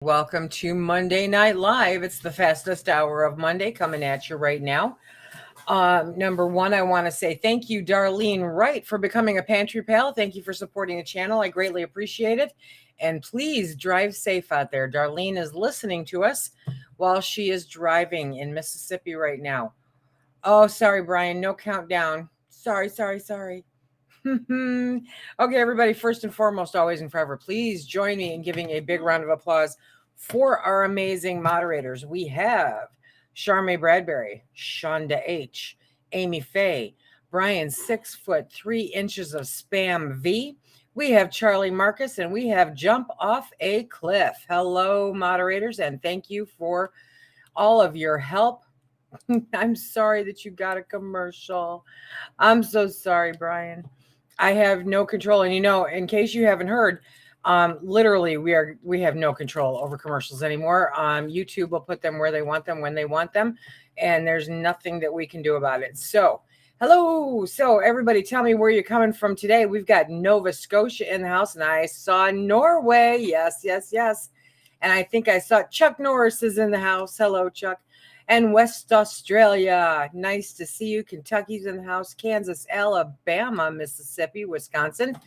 Welcome to Monday Night Live. It's the fastest hour of Monday coming at you right now. Number one, I want to say thank you, Darlene Wright, for becoming a Pantry Pal. Thank you for supporting the channel. I greatly appreciate it. And please drive safe out there. Darlene is listening to us while she is driving in Mississippi right now. Oh, sorry, Brian. No countdown. Sorry. Okay, everybody, first and foremost, always and forever, please join me in giving a big round of applause for our amazing moderators. We have Charmaine Bradbury, Shonda H., Amy Faye, Brian 6'3" of Spam V. We have Charlie Marcus, and we have Jump Off a Cliff. Hello, moderators, and thank you for all of your help. I'm sorry that you got a commercial. I'm so sorry, Brian. I have no control. And in case you haven't heard, literally we have no control over commercials anymore. YouTube will put them where they want them when they want them, and there's nothing that we can do about it. So hello. So everybody, tell me where you're coming from today. We've got Nova Scotia in the house, and I saw Norway. Yes. And I think I saw Chuck Norris is in the house. Hello, Chuck. And West Australia, nice to see you. Kentucky's in the house. Kansas, Alabama, Mississippi, Wisconsin.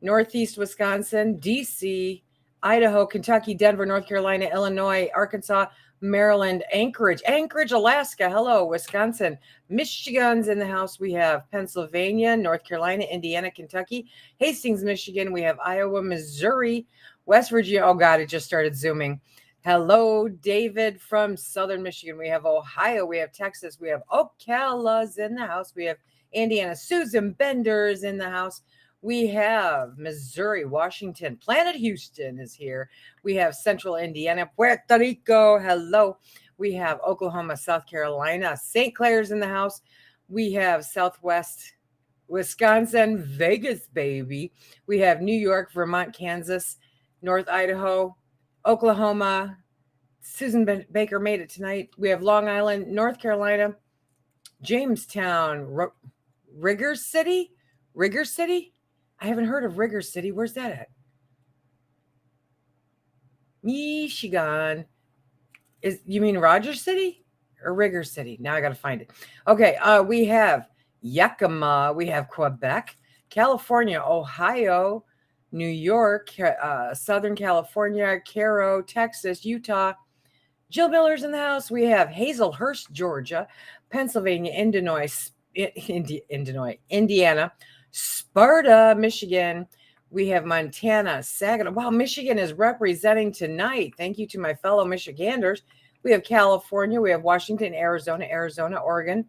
Northeast Wisconsin, D.C., Idaho, Kentucky, Denver, North Carolina, Illinois, Arkansas, Maryland, Anchorage, Alaska. Hello, Wisconsin. Michigan's in the house. We have Pennsylvania, North Carolina, Indiana, Kentucky, Hastings, Michigan. We have Iowa, Missouri, West Virginia. Oh, God, it just started zooming. Hello, David from Southern Michigan. We have Ohio. We have Texas. We have Ocala's in the house. We have Indiana. Susan Bender's in the house. We have Missouri, Washington. Planet Houston is here. We have Central Indiana, Puerto Rico. Hello. We have Oklahoma, South Carolina. St. Clair's in the house. We have Southwest Wisconsin, Vegas, baby. We have New York, Vermont, Kansas, North Idaho, Oklahoma. Susan Baker made it tonight. We have Long Island, North Carolina, Jamestown, Rigger City. I haven't heard of Rigger City. Where's that at? Michigan. You mean Rogers City or Rigger City? Now I got to find it. Okay. We have Yakima. We have Quebec, California, Ohio, New York, Southern California, Cairo, Texas, Utah. Jill Miller's in the house. We have Hazelhurst, Georgia, Pennsylvania, Indiana, Sparta, Michigan. We have Montana, Saginaw. Wow, Michigan is representing tonight. Thank you to my fellow Michiganders. We have California. We have Washington, Arizona, Oregon.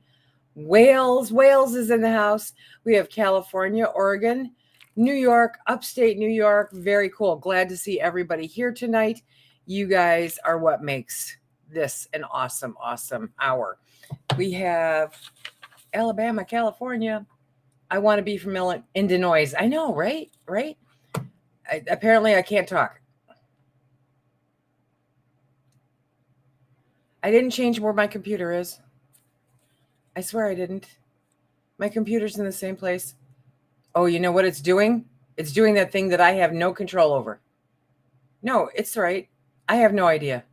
Wales is in the house. We have California, Oregon, New York, upstate New York. Very cool. Glad to see everybody here tonight. You guys are what makes this an awesome, awesome hour. We have Alabama, California. I want to be from Illinois. I know, right? Apparently I can't talk. I didn't change where my computer is. I swear I didn't. My computer's in the same place. Oh, you know what it's doing? It's doing that thing that I have no control over. No, it's right. I have no idea.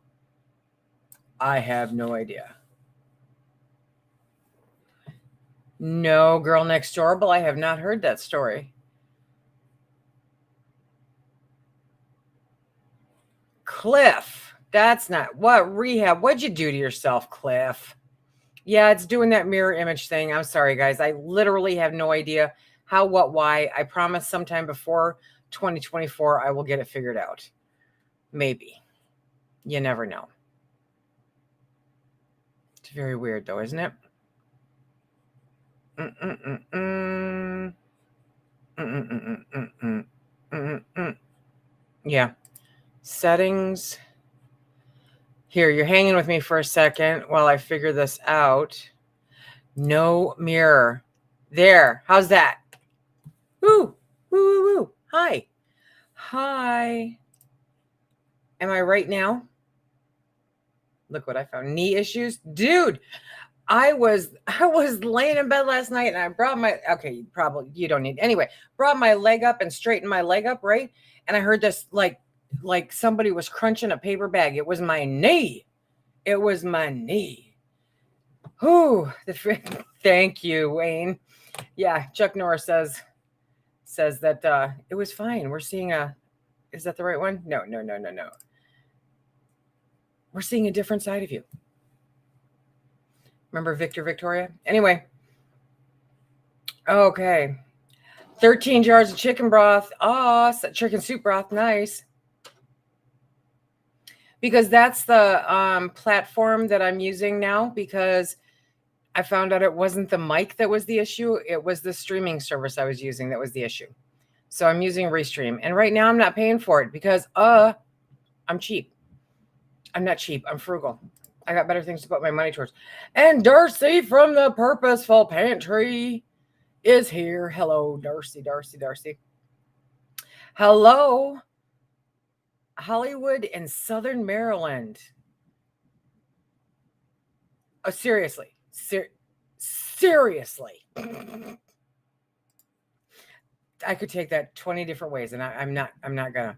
No, Girl Next Door, but I have not heard that story. Cliff, that's not what rehab. What'd you do to yourself, Cliff? Yeah, it's doing that mirror image thing. I'm sorry, guys. I literally have no idea how, what, why. I promise sometime before 2024, I will get it figured out. Maybe. You never know. It's very weird, though, isn't it? Yeah. Settings. Here, you're hanging with me for a second while I figure this out. No mirror. There. How's that? Woo. Hi. Am I right now? Look what I found. Knee issues. Dude, I was laying in bed last night and I brought my, okay, probably you don't need, anyway, brought my leg up and straightened my leg up, right? And I heard this like like somebody was crunching a paper bag. It was my knee. It was my knee. Whew. Thank you, Wayne. Yeah, Chuck Norris says that it was fine. We're seeing is that the right one? No. We're seeing a different side of you. Remember Victoria? Anyway. Okay. 13 jars of chicken broth. Chicken soup broth. Nice. Because that's the platform that I'm using now, because I found out it wasn't the mic that was the issue. It was the streaming service I was using that was the issue. So I'm using Restream. And right now I'm not paying for it because I'm cheap. I'm not cheap. I'm frugal. I got better things to put my money towards. And Darcy from the Purposeful Pantry is here. Hello, Darcy. Hello, Hollywood in Southern Maryland. Oh, seriously. Seriously. I could take that 20 different ways, and I'm not gonna.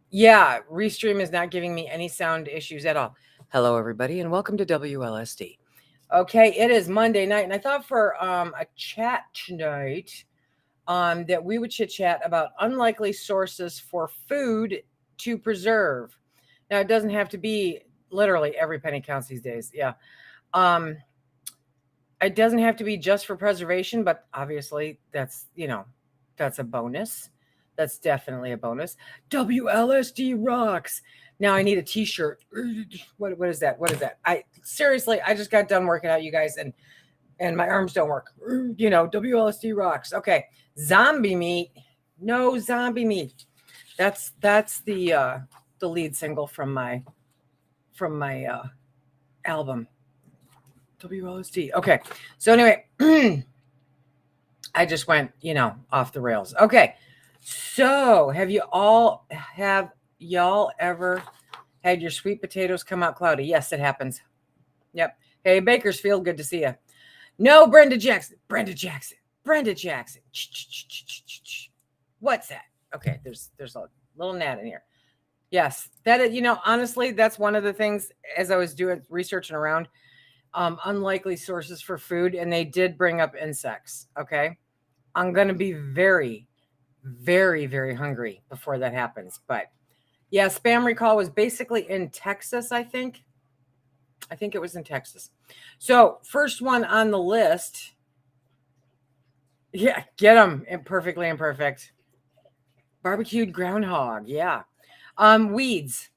Yeah, Restream is not giving me any sound issues at all. Hello, everybody, and welcome to WLSD. Okay, it is Monday night, and I thought for a chat tonight that we would chit-chat about unlikely sources for food to preserve. Now, it doesn't have to be literally every penny counts these days. Yeah. It doesn't have to be just for preservation, but obviously that's a bonus. That's definitely a bonus. WLSD rocks. Now I need a t-shirt. What is that? I just got done working out, you guys, and my arms don't work. WLSD rocks. Okay. Zombie meat. No zombie meat. That's the lead single from my album. WLSD. Okay. So anyway, I just went, off the rails. Okay. So have y'all ever had your sweet potatoes come out cloudy? Yes, it happens. Yep. Hey, Bakersfield, good to see you. No, Brenda Jackson. What's that? Okay, there's a little gnat in here. Yes, that honestly, that's one of the things as I was researching around unlikely sources for food, and they did bring up insects. Okay, I'm gonna be very, very, very hungry before that happens. But yeah, spam recall was basically in Texas, I think it was in Texas. So first one on the list. Yeah, get them. Perfectly imperfect. Barbecued groundhog. Yeah. Weeds.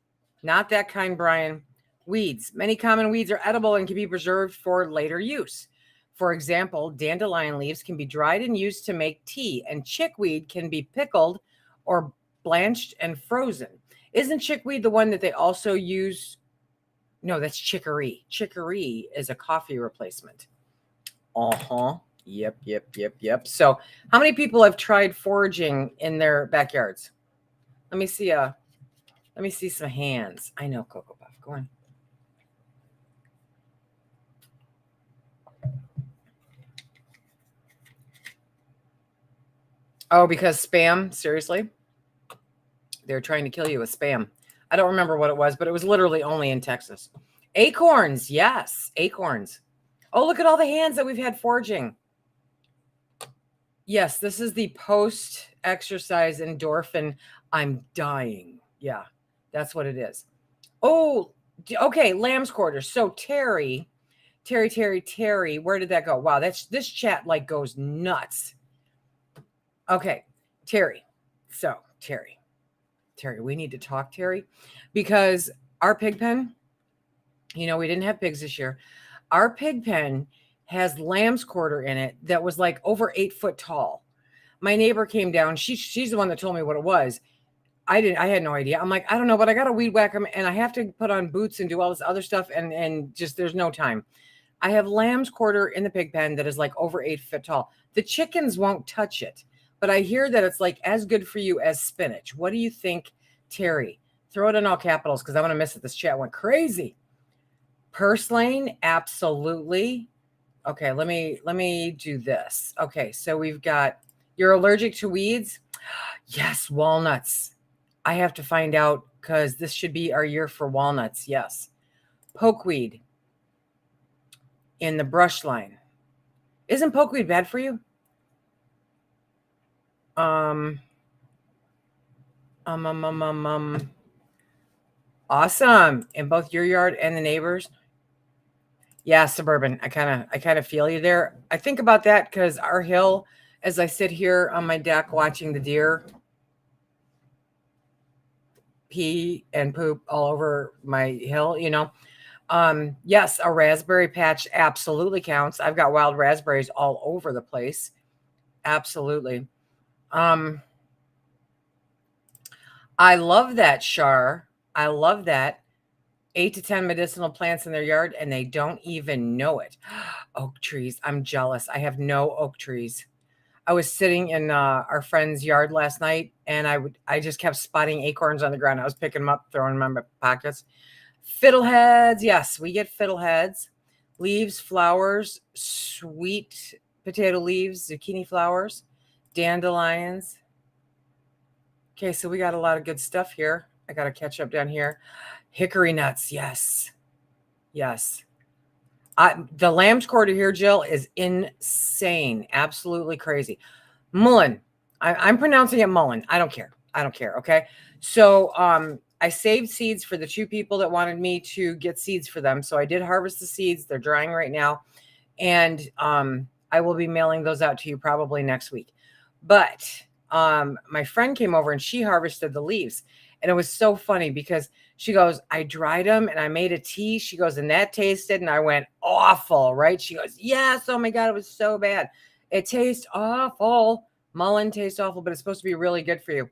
Not that kind, Brian. Weeds. Many common weeds are edible and can be preserved for later use. For example, dandelion leaves can be dried and used to make tea, and chickweed can be pickled or blanched and frozen. Isn't chickweed the one that they also use? No, that's chicory. Chicory is a coffee replacement. Yep. So how many people have tried foraging in their backyards? Let me see some hands. I know, Cocoa Puff. Go on. Oh, because spam? Seriously? They're trying to kill you with spam. I don't remember what it was, but it was literally only in Texas. Acorns. Yes, acorns. Oh, look at all the hands that we've had foraging. Yes, this is the post-exercise endorphin. I'm dying. Yeah, that's what it is. Oh, okay, lamb's quarters. So Terry, where did that go? Wow, this chat like goes nuts. Okay, Terry. So Terry, we need to talk, Terry, because our pig pen, we didn't have pigs this year. Our pig pen has lamb's quarter in it that was like over 8 foot tall. My neighbor came down. She's the one that told me what it was. I had no idea. I'm like, I don't know, but I got to weed whack them and I have to put on boots and do all this other stuff. And just, there's no time. I have lamb's quarter in the pig pen that is like over 8 foot tall. The chickens won't touch it, but I hear that it's like as good for you as spinach. What do you think, Terry? Throw it in all capitals because I want to miss it. This chat went crazy. Purslane, absolutely. Okay, let me do this. Okay, so we've got, you're allergic to weeds? Yes, walnuts. I have to find out because this should be our year for walnuts. Yes. Pokeweed in the brush line. Isn't pokeweed bad for you? Awesome. In both your yard and the neighbors. Yeah, suburban. I kind of feel you there. I think about that because our hill, as I sit here on my deck watching the deer pee and poop all over my hill, yes, a raspberry patch absolutely counts. I've got wild raspberries all over the place. Absolutely. I love that, Shar. I love that. 8 to 10 medicinal plants in their yard and they don't even know it. Oak trees. I'm jealous. I have no oak trees. I was sitting in our friend's yard last night and I just kept spotting acorns on the ground. I was picking them up, throwing them in my pockets. Fiddleheads. Yes, we get fiddleheads. Leaves, flowers, sweet potato leaves, zucchini flowers, dandelions. Okay, so we got a lot of good stuff here. I got to catch up down here. Hickory nuts. Yes. Yes. The lamb's quarter here, Jill, is insane. Absolutely crazy. Mullen. I'm pronouncing it mullen. I don't care. I don't care. Okay. So I saved seeds for the 2 people that wanted me to get seeds for them. So I did harvest the seeds. They're drying right now. And I will be mailing those out to you probably next week. But my friend came over and she harvested the leaves. And it was so funny because she goes, I dried them and I made a tea. She goes, and that tasted, and I went, awful, right? She goes, yes. Oh my God, it was so bad. It tastes awful. Mullen tastes awful, but it's supposed to be really good for you.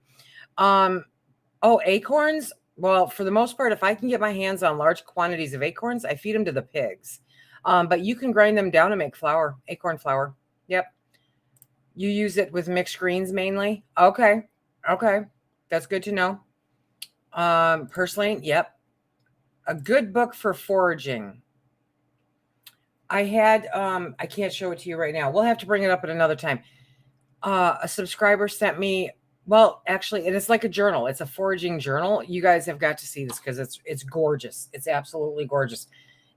Acorns. Well, for the most part, if I can get my hands on large quantities of acorns, I feed them to the pigs. But you can grind them down and make flour, acorn flour. Yep. You use it with mixed greens mainly. Okay. Okay. That's good to know. Purslane, yep. A good book for foraging. I had, I can't show it to you right now. We'll have to bring it up at another time. A subscriber sent me, well, actually, and it's like a journal. It's a foraging journal. You guys have got to see this because it's gorgeous. It's absolutely gorgeous.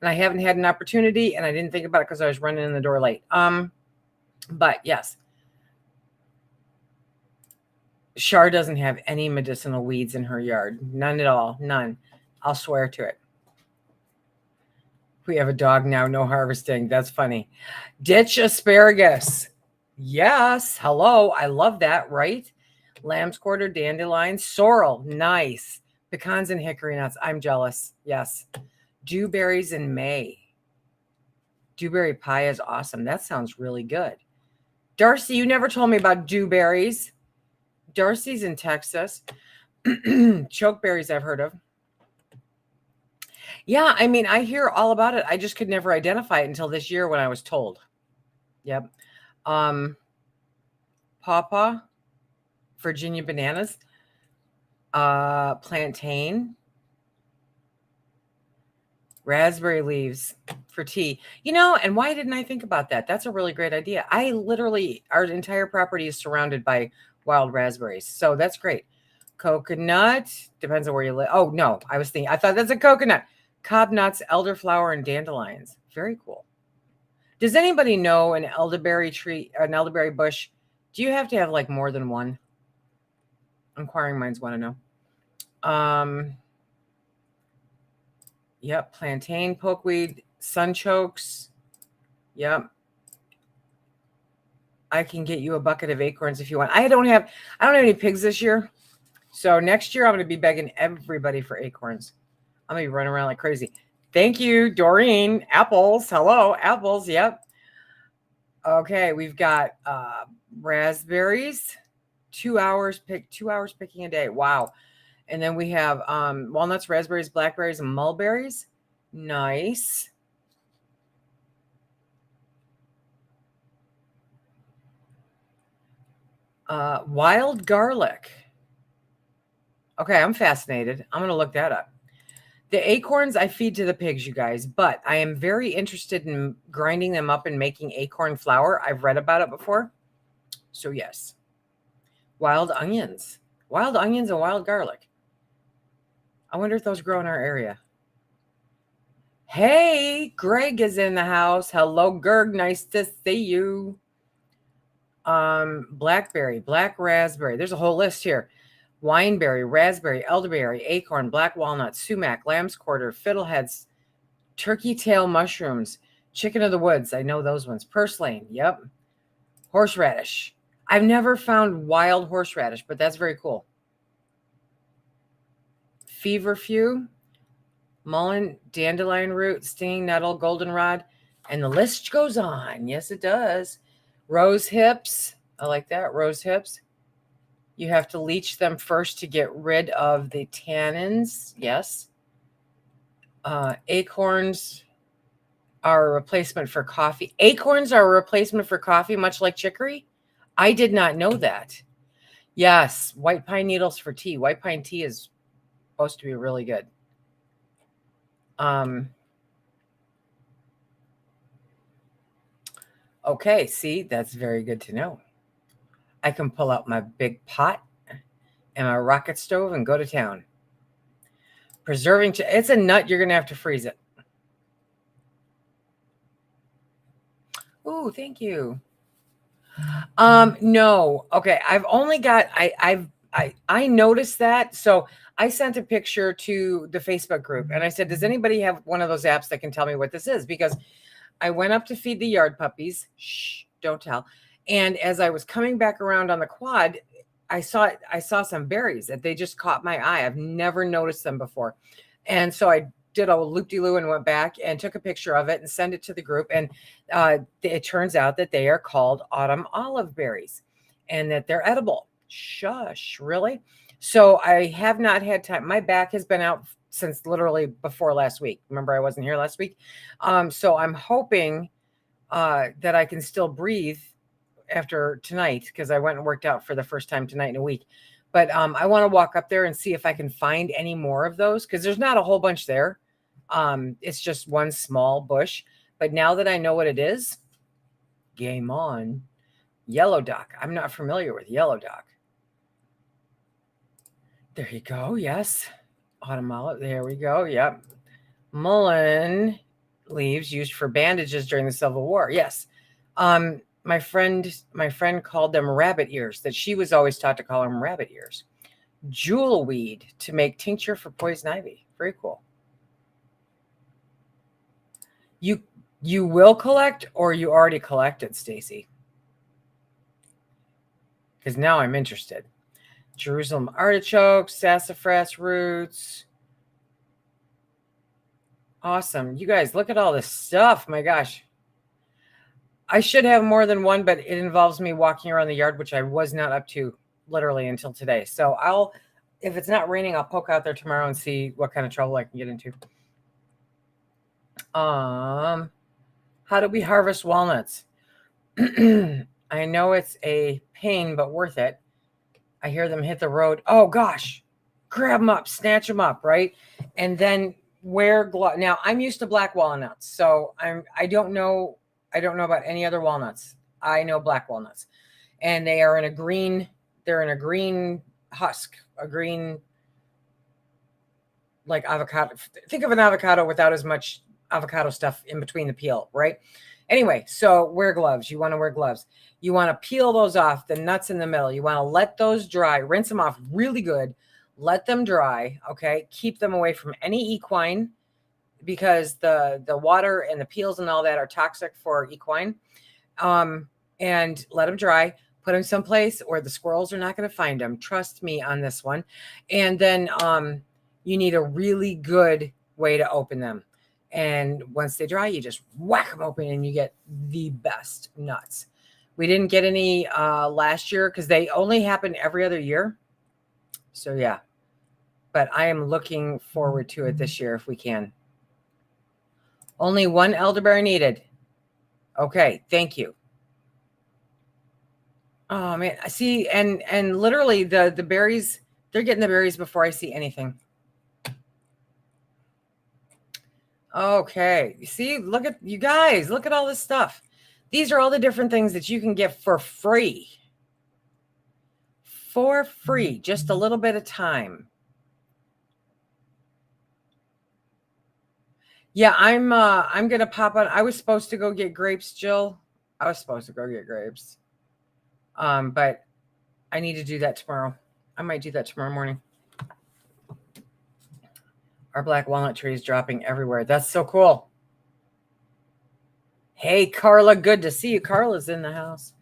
And I haven't had an opportunity and I didn't think about it because I was running in the door late. But yes. Char doesn't have any medicinal weeds in her yard. None at all. None. I'll swear to it. We have a dog now. No harvesting. That's funny. Ditch asparagus. Yes. Hello. I love that, right? Lamb's quarter, dandelion, sorrel. Nice. Pecans and hickory nuts. I'm jealous. Yes. Dewberries in May. Dewberry pie is awesome. That sounds really good. Darcy, you never told me about dewberries. Darcy's in Texas. Chokeberries I've heard of. Yeah, I mean, I hear all about it. I just could never identify it until this year when I was told. Yep. Pawpaw, Virginia bananas, plantain, raspberry leaves for tea. And why didn't I think about that? That's a really great idea. Our entire property is surrounded by wild raspberries. So that's great. Coconut, depends on where you live. Oh, no, I thought that's a coconut. Cob nuts, elderflower, and dandelions. Very cool. Does anybody know an elderberry tree, an elderberry bush? Do you have to have like more than one? Inquiring minds want to know. Yep, plantain, pokeweed, sunchokes. Yep. I can get you a bucket of acorns if you want. I don't have any pigs this year. So next year I'm going to be begging everybody for acorns. I'm going to be running around like crazy. Thank you, Doreen. Apples. Hello, apples. Yep. Okay, we've got raspberries. 2 hours picking a day. Wow. And then we have walnuts, raspberries, blackberries, and mulberries. Nice. Wild garlic. Okay, I'm fascinated. I'm going to look that up. The acorns I feed to the pigs, you guys, but I am very interested in grinding them up and making acorn flour. I've read about it before. So yes. Wild onions. Wild onions and wild garlic. I wonder if those grow in our area. Hey, Greg is in the house. Hello, Gerg. Nice to see you. Blackberry, black raspberry. There's a whole list here. Wineberry, raspberry, elderberry, acorn, black walnut, sumac, lamb's quarter, fiddleheads, turkey tail mushrooms, chicken of the woods. I know those ones. Purslane. Yep. Horseradish. I've never found wild horseradish, but that's very cool. Feverfew, mullein, dandelion root, stinging nettle, goldenrod, and the list goes on. Yes, it does. Rose hips. I like that. Rose hips. You have to leach them first to get rid of the tannins. Yes. Acorns are a replacement for coffee. Acorns are a replacement for coffee, much like chicory. I did not know that. Yes. White pine needles for tea. White pine tea is supposed to be really good. Okay, see, that's very good to know. I can pull out my big pot and my rocket stove and go to town. Preserving, it's a nut. You're going to have to freeze it. Oh, thank you. No. Okay. I've only got, I noticed that. So I sent a picture to the Facebook group and I said, does anybody have one of those apps that can tell me what this is? Because I went up to feed the yard puppies. Shh, don't tell. And as I was coming back around on the quad, I saw some berries that they just caught my eye. I've never noticed them before. And so I did a loop-de-loo and went back and took a picture of it and sent it to the group. And it turns out that they are called autumn olive berries and that they're edible. Shush, really? So I have not had time. My back has been out since literally before last week. Remember, I wasn't here last week. So I'm hoping that I can still breathe after tonight because I went and worked out for the first time tonight in a week. But I want to walk up there and see if I can find any more of those because there's not a whole bunch there. It's just one small bush. But now that I know what it is, game on. Yellow dock. I'm not familiar with yellow dock. There you go. Yes. Autumn olive. There we go. Yep. Mullein leaves used for bandages during the Civil War. Yes. My friend called them rabbit ears, that she was always taught to call them rabbit ears. Jewel weed to make tincture for poison ivy. Very cool. You will collect or you already collected, Stacy? Because now I'm interested. Jerusalem artichokes, sassafras roots. Awesome. You guys, look at all this stuff. My gosh. I should have more than one, but it involves me walking around the yard, which I was not up to literally until today. So if it's not raining, I'll poke out there tomorrow and see what kind of trouble I can get into. How do we harvest walnuts? I know it's a pain, but worth it. I hear them hit the road. Oh gosh, grab them up, snatch them up, right? And then wear gloves. Now I'm used to black walnuts, so I don't know about any other walnuts. I know black walnuts, and they are in a green. They're in a green husk, a green like avocado. Think of an avocado without as much avocado stuff in between the peel, right? Anyway, so wear gloves. You want to wear gloves. You want to peel those off, the nuts in the middle. You want to let those dry, rinse them off really good. Let them dry, okay? Keep them away from any equine because the water and the peels and all that are toxic for equine. And let them dry. Put them someplace where the squirrels are not going to find them. Trust me on this one. And then you need a really good way to open them. And once they dry, you just whack them open and you get the best nuts. We didn't get any last year because they only happen every other year. So yeah, but I am looking forward to it this year if we can. Only one elderberry needed. Okay, thank you. Oh man, I see, and literally the berries, they're getting the berries before I see anything. Okay, you see, look at you guys, look at all this stuff. These are all the different things that you can get for free. for free, just a little bit of time. Yeah, I'm gonna pop on. I was supposed to go get grapes, Jill. I was supposed to go get grapes. But I need to do that tomorrow. I might do that tomorrow morning. Our black walnut tree is dropping everywhere. That's so cool. Hey, Carla, good to see you. Carla's in the house.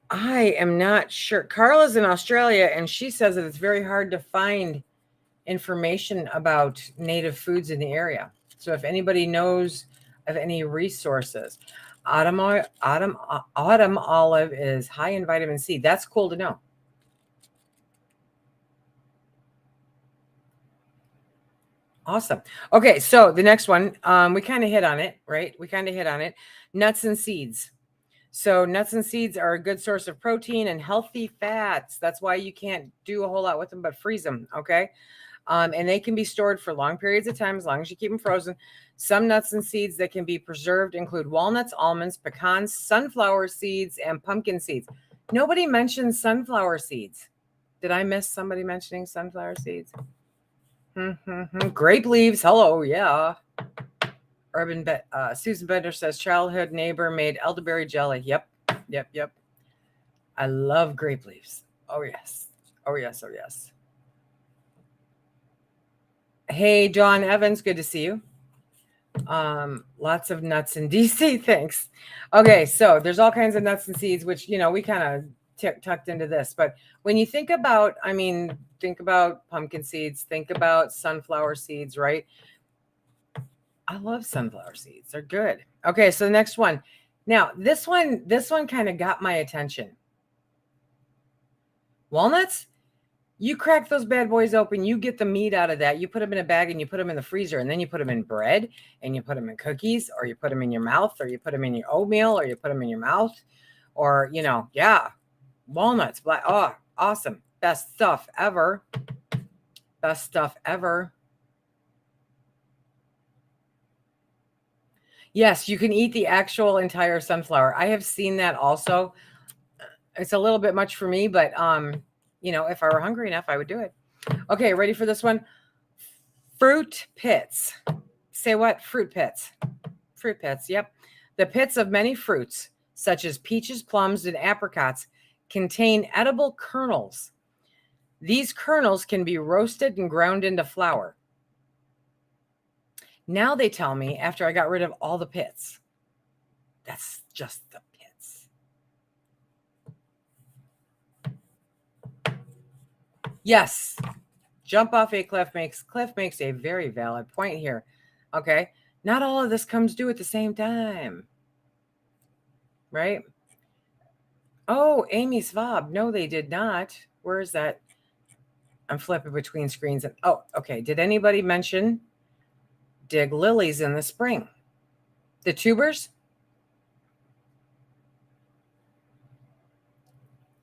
I am not sure. Carla's in Australia, and she says that it's very hard to find information about native foods in the area. So if anybody knows of any resources, autumn olive is high in vitamin C. That's cool to know. Awesome. Okay, so the next one, we kind of hit on it, right? We kind of hit on it. Nuts and seeds. So nuts and seeds are a good source of protein and healthy fats. That's why you can't do a whole lot with them, but freeze them, okay? And they can be stored for long periods of time as long as you keep them frozen. Some nuts and seeds that can be preserved include walnuts, almonds, pecans, sunflower seeds, and pumpkin seeds. Nobody mentioned sunflower seeds. Did I miss somebody mentioning sunflower seeds? Grape leaves. Hello. Yeah. Susan Bender says childhood neighbor made elderberry jelly. Yep. I love grape leaves. Oh, yes. Hey, John Evans. Good to see you. Lots of nuts in DC. Thanks. Okay. So there's all kinds of nuts and seeds, which, we kind of tucked into this. But when you think about, think about pumpkin seeds, think about sunflower seeds, right? I love sunflower seeds. They're good. Okay, so the next one. Now, this one kind of got my attention. Walnuts, you crack those bad boys open, you get the meat out of that, you put them in a bag and you put them in the freezer, and then you put them in bread and you put them in cookies, or you put them in your mouth, or you put them in your oatmeal, or you put them in your mouth, or, walnuts, black. Oh, awesome. Best stuff ever. Yes, you can eat the actual entire sunflower. I have seen that also. It's a little bit much for me, but if I were hungry enough, I would do it. Okay, ready for this one? Fruit pits. Say what? Fruit pits. Fruit pits, yep. The pits of many fruits, such as peaches, plums, and apricots, contain edible kernels. These kernels can be roasted and ground into flour. Now they tell me, after I got rid of all the pits, that's just the pits. Yes. Jump off a cliff makes a very valid point here. Okay. Not all of this comes due at the same time. Right? Oh, Amy Svab. No, they did not. Where is that? I'm flipping between screens. Oh, okay. Did anybody mention dig lilies in the spring? The tubers?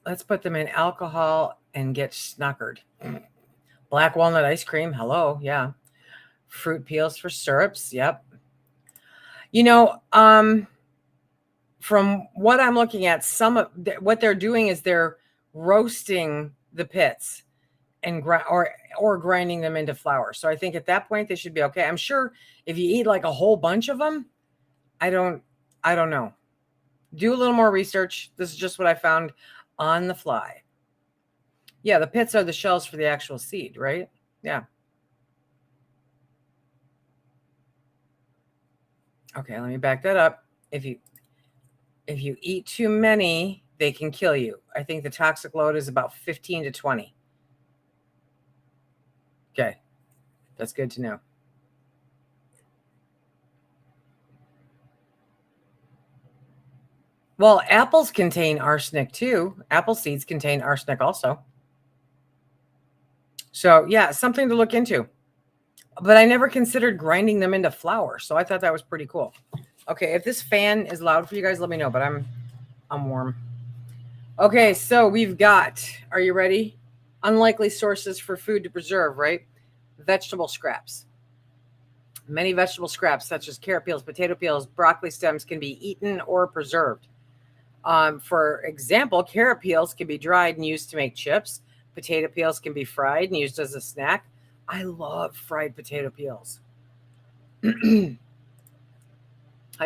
Let's put them in alcohol and get snockered. Black walnut ice cream. Hello. Yeah. Fruit peels for syrups. Yep. From what I'm looking at, some of what they're doing is they're roasting the pits and or grinding them into flour. So I think at that point they should be okay. I'm sure if you eat like a whole bunch of them, I don't know. Do a little more research. This is just what I found on the fly. Yeah, the pits are the shells for the actual seed, right? Yeah. Okay, let me back that up. If you eat too many, they can kill you. I think the toxic load is about 15 to 20. Okay, that's good to know. Well, apples contain arsenic too. Apple seeds contain arsenic also. So yeah, something to look into. But I never considered grinding them into flour, so I thought that was pretty cool. Okay, if this fan is loud for you guys, let me know, but I'm warm. Okay, so we've got, are you ready? Unlikely sources for food to preserve, right? Vegetable scraps. Many vegetable scraps, such as carrot peels, potato peels, broccoli stems, can be eaten or preserved. For example, carrot peels can be dried and used to make chips. Potato peels can be fried and used as a snack. I love fried potato peels. How do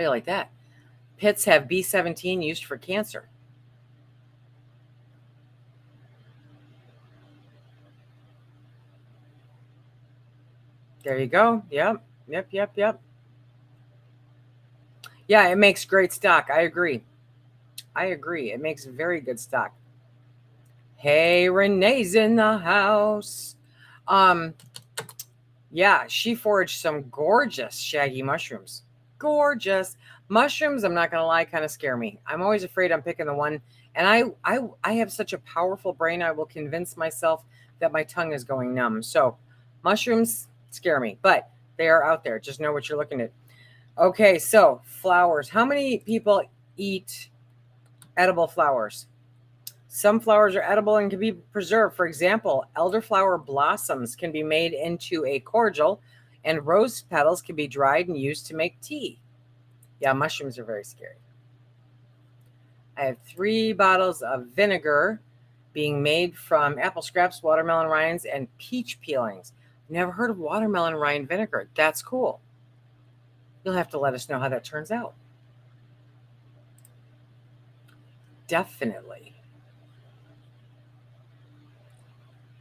you like that? Pits have B17 used for cancer. There you go. Yep. Yeah, it makes great stock. I agree. It makes very good stock. Hey, Renee's in the house. Yeah, she foraged some gorgeous shaggy mushrooms. Gorgeous mushrooms, I'm not gonna lie, kind of scare me. I'm always afraid I'm picking the one, and I have such a powerful brain, I will convince myself that my tongue is going numb. So mushrooms scare me, but they are out there. Just know what you're looking at. Okay, so flowers. How many people eat edible flowers? Some flowers are edible and can be preserved. For example, elderflower blossoms can be made into a cordial, and rose petals can be dried and used to make tea. Yeah, mushrooms are very scary. I have 3 bottles of vinegar being made from apple scraps, watermelon rinds, and peach peelings. Never heard of watermelon rind vinegar. That's cool. You'll have to let us know how that turns out. Definitely.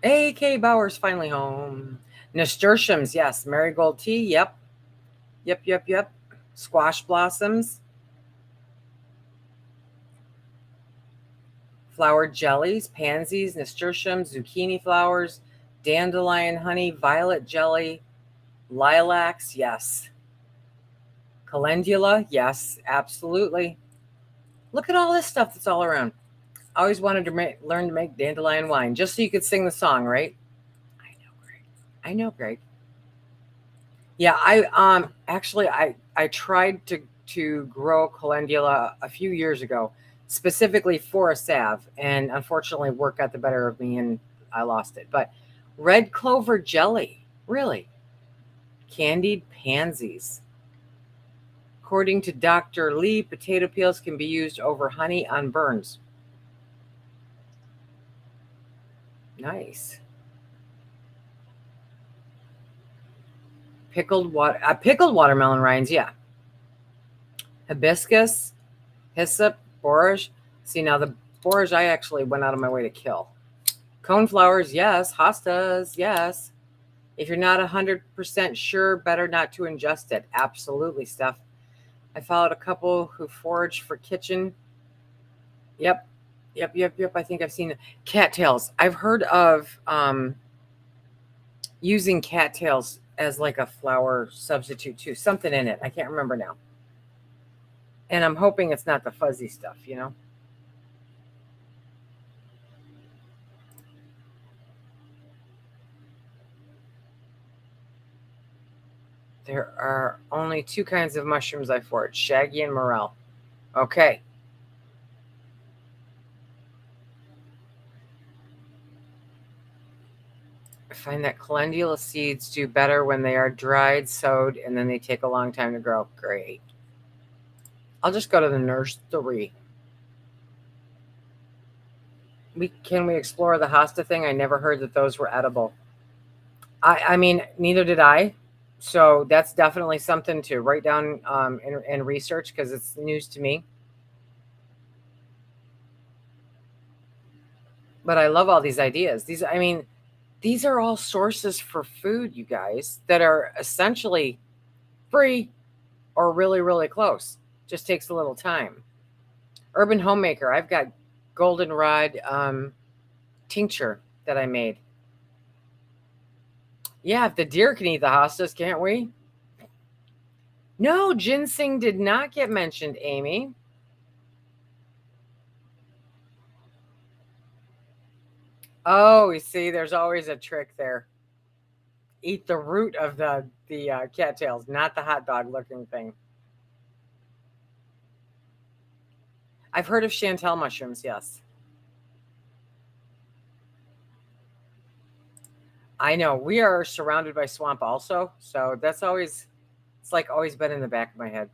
A.K. Bauer's finally home. Nasturtiums, yes. Marigold tea, yep. Squash blossoms. Flower jellies, pansies, nasturtiums, zucchini flowers, dandelion honey, violet jelly, lilacs, yes. Calendula, yes, absolutely. Look at all this stuff that's all around. I always wanted to learn to make dandelion wine, just so you could sing the song, right? I know, Greg. Yeah, I tried to grow calendula a few years ago, specifically for a salve, and unfortunately work got the better of me and I lost it. But red clover jelly, really? Candied pansies. According to Dr. Lee, potato peels can be used over honey on burns. Nice. Pickled watermelon rinds, yeah. Hibiscus, hyssop, borage. See, now the borage I actually went out of my way to kill. Coneflowers, yes. Hostas, yes. If you're not 100% sure, better not to ingest it. Absolutely, Steph. I followed a couple who foraged for kitchen. Yep. I think I've seen cattails. I've heard of using cattails as like a flour substitute too. Something in it. I can't remember now. And I'm hoping it's not the fuzzy stuff, you know? There are only 2 kinds of mushrooms I forage, shaggy and morel. Okay. I find that calendula seeds do better when they are dried, sowed, and then they take a long time to grow. Great. I'll just go to the nursery. Can we explore the hosta thing? I never heard that those were edible. I mean, neither did I. So that's definitely something to write down and research, because it's news to me. But I love all these ideas. These are all sources for food, you guys, that are essentially free or really, really close. Just takes a little time. Urban Homemaker. I've got goldenrod tincture that I made. Yeah, if the deer can eat the hostas, can't we? No, ginseng did not get mentioned, Amy. Oh, you see, there's always a trick there. Eat the root of the cattails, not the hot dog looking thing. I've heard of chantel mushrooms, yes. I know. We are surrounded by swamp also, so it's like always been in the back of my head.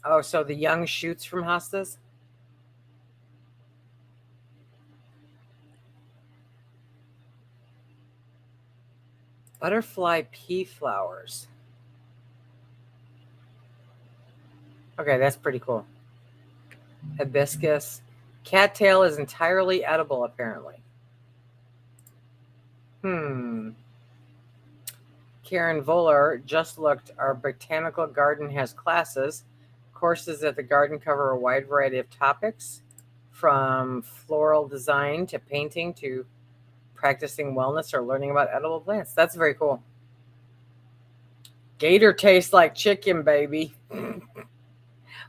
Oh, so the young shoots from hostas? Butterfly pea flowers. Okay, that's pretty cool. Hibiscus. Cattail is entirely edible, apparently. Karen Voller just looked. Our botanical garden has classes. Courses at the garden cover a wide variety of topics, from floral design to painting to practicing wellness or learning about edible plants. That's very cool. Gator tastes like chicken, baby.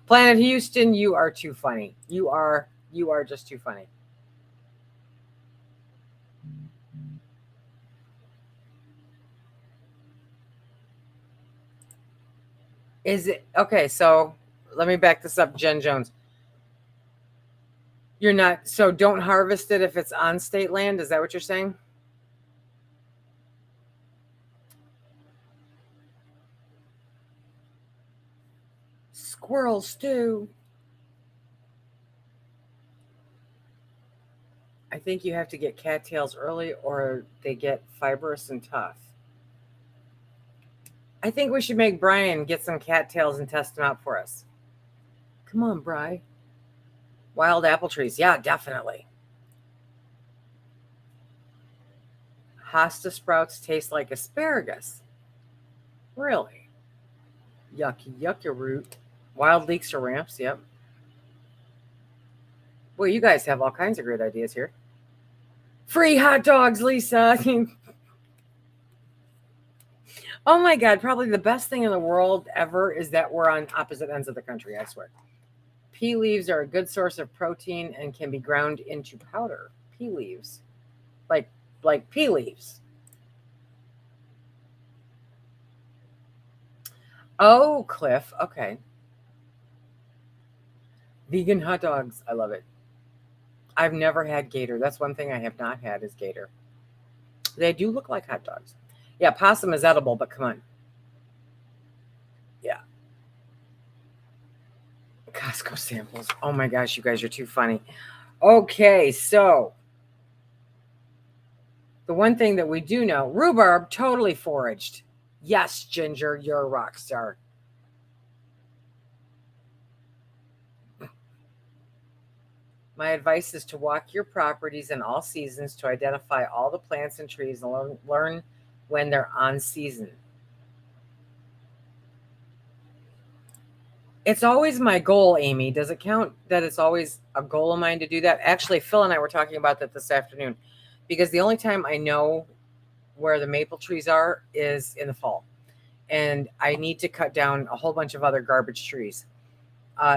Planet Houston, you are too funny. You are just too funny. Is it okay? So let me back this up, Jen Jones. You're not, so don't harvest it if it's on state land. Is that what you're saying? Squirrel stew. I think you have to get cattails early or they get fibrous and tough. I think we should make Brian get some cattails and test them out for us. Come on, Bri. Wild apple trees. Yeah, definitely. Hosta sprouts taste like asparagus. Really? Yucky root. Wild leeks or ramps. Yep. Well, you guys have all kinds of great ideas here. Free hot dogs, Lisa. Oh my God, probably the best thing in the world ever is that we're on opposite ends of the country, I swear. Pea leaves are a good source of protein and can be ground into powder. Pea leaves. Like pea leaves. Oh, Cliff. Okay. Vegan hot dogs. I love it. I've never had gator. That's one thing I have not had is gator. They do look like hot dogs. Yeah, possum is edible, but come on. Yeah. Costco samples. Oh my gosh, you guys are too funny. Okay, so the one thing that we do know, rhubarb, totally foraged. Yes, Ginger, you're a rock star. My advice is to walk your properties in all seasons to identify all the plants and trees and learn when they're on season. It's always my goal, Amy. Does it count that it's always a goal of mine to do that? Actually, Phil and I were talking about that this afternoon because the only time I know where the maple trees are is in the fall. And I need to cut down a whole bunch of other garbage trees.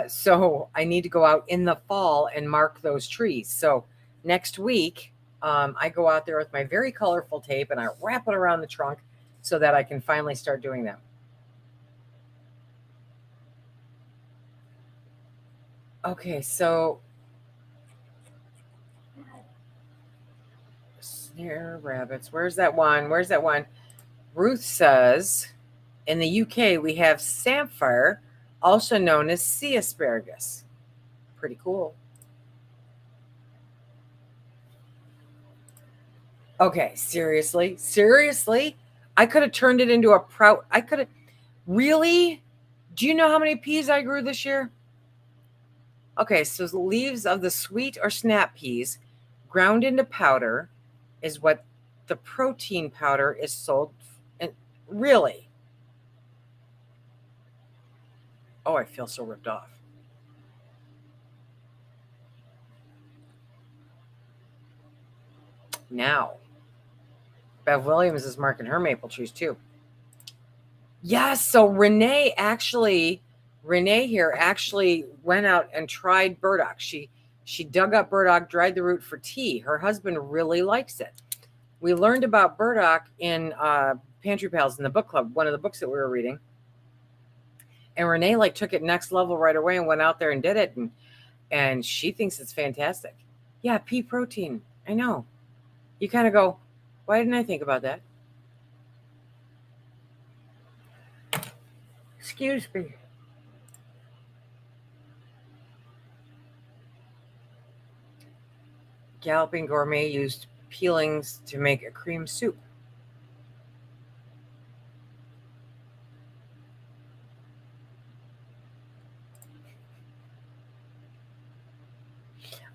So I need to go out in the fall and mark those trees. So next week, I go out there with my very colorful tape and I wrap it around the trunk so that I can finally start doing that. Okay, so snare rabbits. Where's that one? Ruth says in the UK we have samphire, also known as sea asparagus. Pretty cool. Okay, seriously? I could have turned it into I could have really? Do you know how many peas I grew this year? Okay, so the leaves of the sweet or snap peas ground into powder is what the protein powder is sold. And really? Oh, I feel so ripped off. Now, Bev Williams is marking her maple trees too. Yes, so Renee here actually went out and tried burdock. She dug up burdock, dried the root for tea. Her husband really likes it. We learned about burdock in Pantry Pals in the book club, one of the books that we were reading. And Renee took it next level right away and went out there and did it. And she thinks it's fantastic. Yeah, pea protein. I know. You kind of go, why didn't I think about that? Excuse me. Galloping Gourmet used peelings to make a cream soup.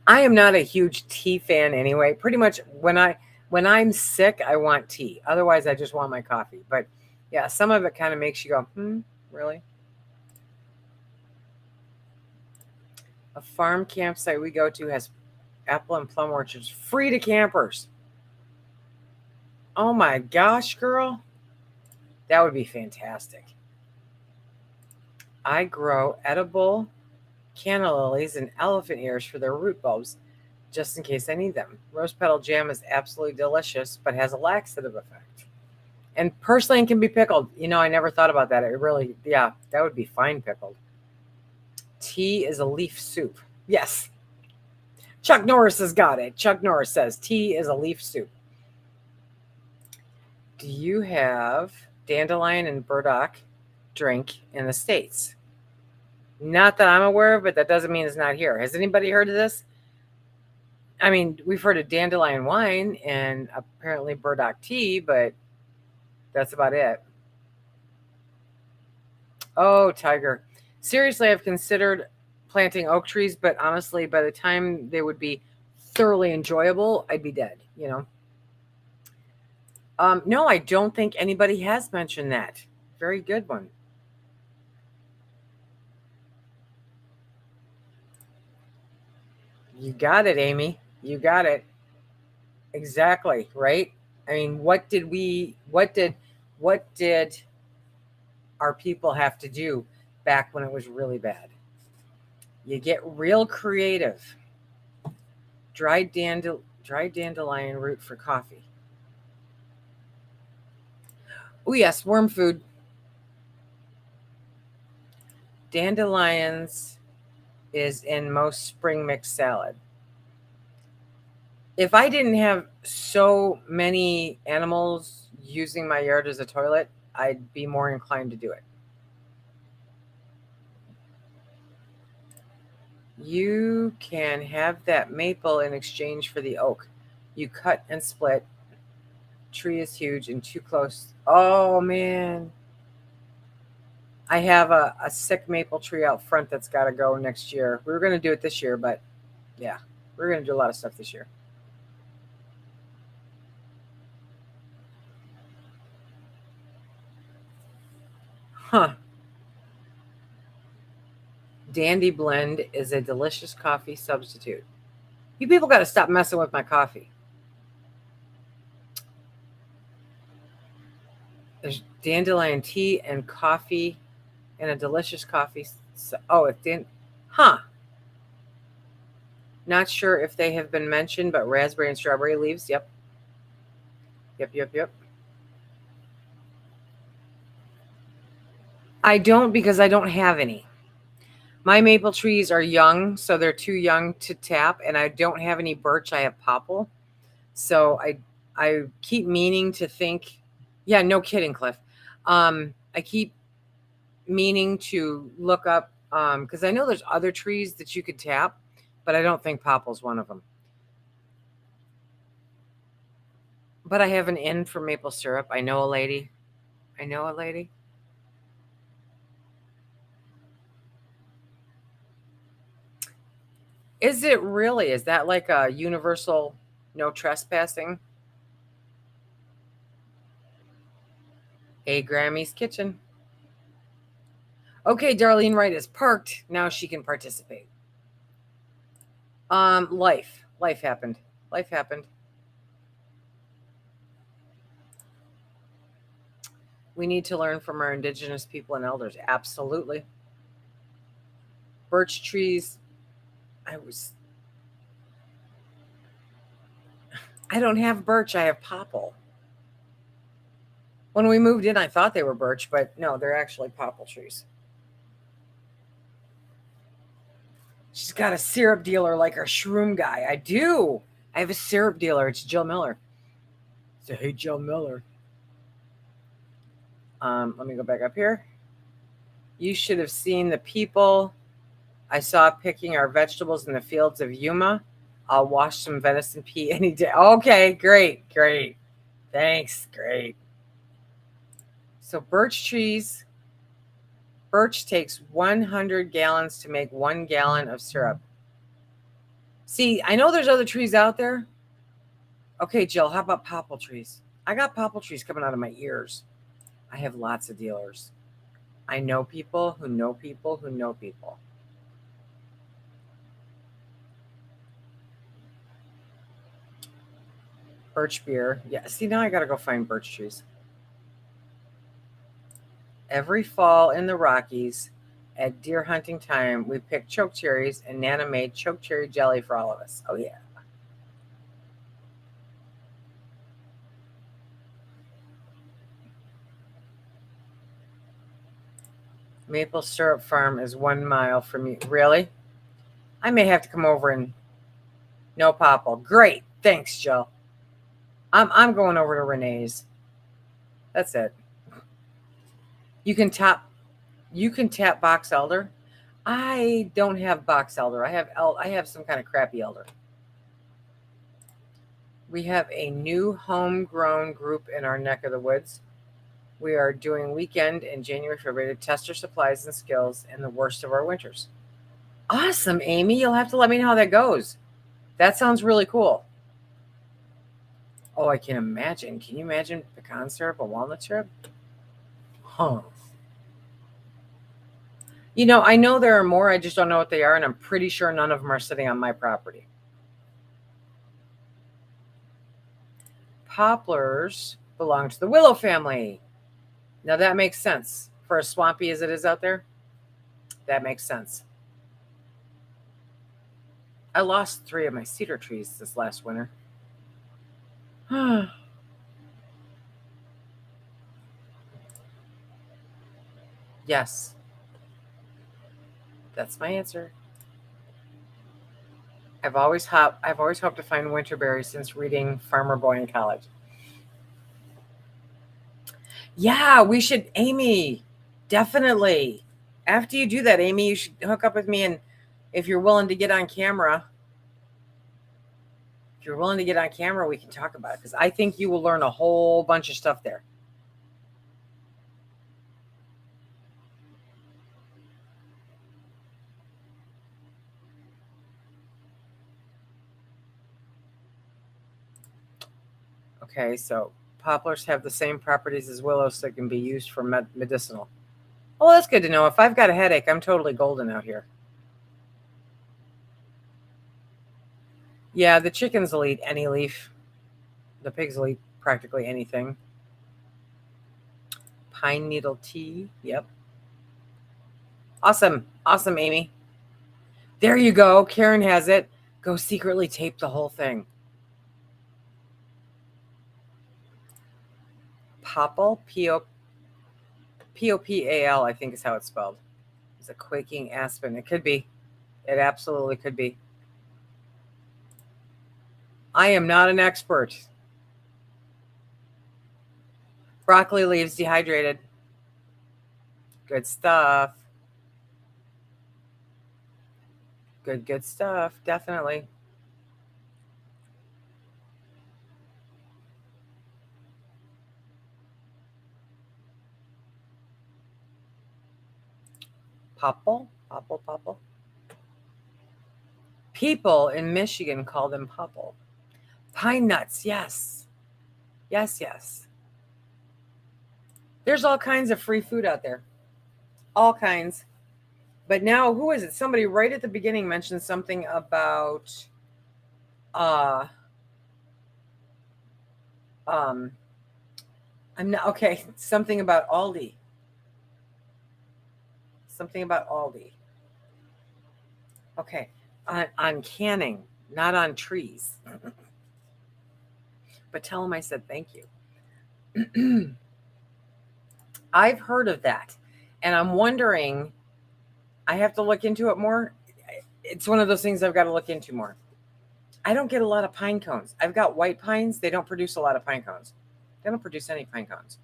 I am not a huge tea fan anyway. Pretty much when I'm sick, I want tea. Otherwise, I just want my coffee. But yeah, some of it kind of makes you go, really? A farm campsite we go to has apple and plum orchards free to campers. Oh my gosh, girl. That would be fantastic. I grow edible canna lilies and elephant ears for their root bulbs, just in case I need them. Rose petal jam is absolutely delicious, but has a laxative effect. And purslane can be pickled. I never thought about that. It really, yeah, that would be fine pickled. Tea is a leaf soup. Yes. Chuck Norris has got it. Chuck Norris says tea is a leaf soup. Do you have dandelion and burdock drink in the States? Not that I'm aware of, but that doesn't mean it's not here. Has anybody heard of this? I mean, we've heard of dandelion wine and apparently burdock tea, but that's about it. Oh, Tiger. Seriously, I've considered planting oak trees, but honestly, by the time they would be thoroughly enjoyable, I'd be dead, No, I don't think anybody has mentioned that. Very good one. You got it, Amy. You got it. Exactly, right? I mean, what did our people have to do back when it was really bad? You get real creative. Dried dandelion root for coffee. Oh yes, worm food. Dandelions is in most spring mix salad. If I didn't have so many animals using my yard as a toilet, I'd be more inclined to do it. You can have that maple in exchange for the oak. You cut and split. Tree is huge and too close. Oh man. I have a sick maple tree out front that's got to go next year. We were going to do it this year, but yeah, we're going to do a lot of stuff this year. Huh. Dandy Blend is a delicious coffee substitute. You people got to stop messing with my coffee. There's dandelion tea and coffee and a delicious coffee. Huh. Not sure if they have been mentioned, but raspberry and strawberry leaves. Yep. I don't because I don't have any. My maple trees are young, so they're too young to tap, and I don't have any birch. I have popple. So I keep meaning to think, yeah, no kidding, Cliff. I keep meaning to look up because I know there's other trees that you could tap, but I don't think popple's one of them. But I have an in for maple syrup. I know a lady. Is it really? Is that like a universal no trespassing? A Grammy's kitchen. Okay, Darlene Wright is parked. Now she can participate. Life happened. We need to learn from our indigenous people and elders. Absolutely. Birch trees. I don't have birch. I have popple. When we moved in, I thought they were birch, but no, they're actually popple trees. She's got a syrup dealer like our shroom guy. I do. I have a syrup dealer. It's Jill Miller. So, hey, Jill Miller. Let me go back up here. You should have seen the people I saw picking our vegetables in the fields of Yuma. I'll wash some venison pea any day. Okay, great. Thanks, great. So birch takes 100 gallons to make 1 gallon of syrup. See, I know there's other trees out there. Okay, Jill, how about popple trees? I got popple trees coming out of my ears. I have lots of dealers. I know people who know people who know people. Birch beer. Yeah, see, now I got to go find birch trees. Every fall in the Rockies at deer hunting time, we picked choke cherries, and Nana made choke cherry jelly for all of us. Oh, yeah. Maple syrup farm is 1 mile from you. Really? I may have to come over and no popple. Great. Thanks, Jill. I'm going over to Renee's. That's it. You can tap box elder. I don't have box elder. I have some kind of crappy elder. We have a new homegrown group in our neck of the woods. We are doing weekend in January, February to test our supplies and skills in the worst of our winters. Awesome, Amy. You'll have to let me know how that goes. That sounds really cool. Oh, I can imagine. Can you imagine pecan syrup or walnut syrup? Huh. You know, I know there are more. I just don't know what they are, and I'm pretty sure none of them are sitting on my property. Poplars belong to the willow family. Now that makes sense. For as swampy as it is out there, that makes sense. I lost 3 of my cedar trees this last winter. Yes. That's my answer. I've always hoped to find winterberries since reading Farmer Boy in college. Yeah, we should, Amy. Definitely. After you do that, Amy, you should hook up with me, and if you're willing to get on camera, we can talk about it, because I think you will learn a whole bunch of stuff there. Okay, so poplars have the same properties as willows that can be used for medicinal. Oh, that's good to know. If I've got a headache, I'm totally golden out here. Yeah, the chickens will eat any leaf. The pigs will eat practically anything. Pine needle tea. Yep. Awesome. Awesome, Amy. There you go. Karen has it. Go secretly tape the whole thing. Popple, P-O-P-A-L, I think is how it's spelled. It's a quaking aspen. It could be. It absolutely could be. I am not an expert. Broccoli leaves dehydrated. Good stuff. Good stuff. Definitely. Popple. People in Michigan call them popple. Pine nuts, yes. Yes. There's all kinds of free food out there. All kinds. But now, who is it? Somebody right at the beginning mentioned something about I'm not okay. Something about Aldi. Okay. On canning, not on trees. But tell them I said thank you. I've heard of that. And I'm wondering, I have to look into it more. It's one of those things I've got to look into more. I don't get a lot of pine cones. I've got white pines. They don't produce a lot of pine cones. They don't produce any pine cones.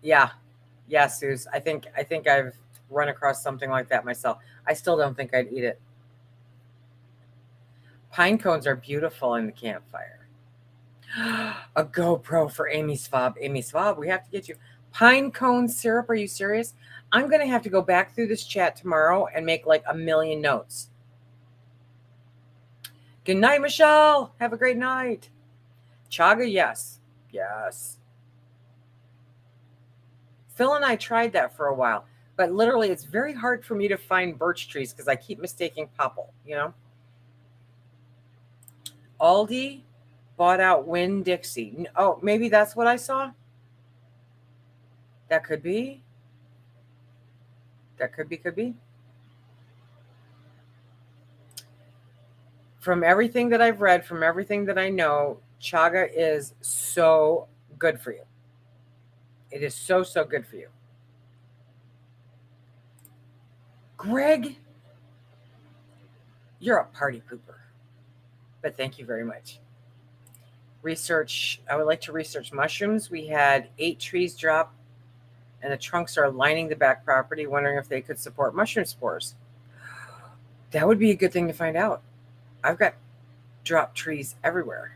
Yeah, Suze. I think I've run across something like that myself. I still don't think I'd eat it. Pine cones are beautiful in the campfire. A GoPro for Amy Swaab. Amy Swaab, we have to get you. Pine cone syrup, are you serious? I'm going to have to go back through this chat tomorrow and make like a million notes. Good night, Michelle. Have a great night. Chaga, yes. Yes. Phil and I tried that for a while, but literally it's very hard for me to find birch trees because I keep mistaking popple, you know? Aldi bought out Winn-Dixie. Oh, maybe that's what I saw? That could be. That could be. From everything that I've read, from everything that I know, chaga is so good for you. It is so, so good for you. Greg, you're a party pooper. But thank you very much. Research. I would like to research mushrooms. We had 8 trees drop, and the trunks are lining the back property, wondering if they could support mushroom spores. That would be a good thing to find out. I've got drop trees everywhere.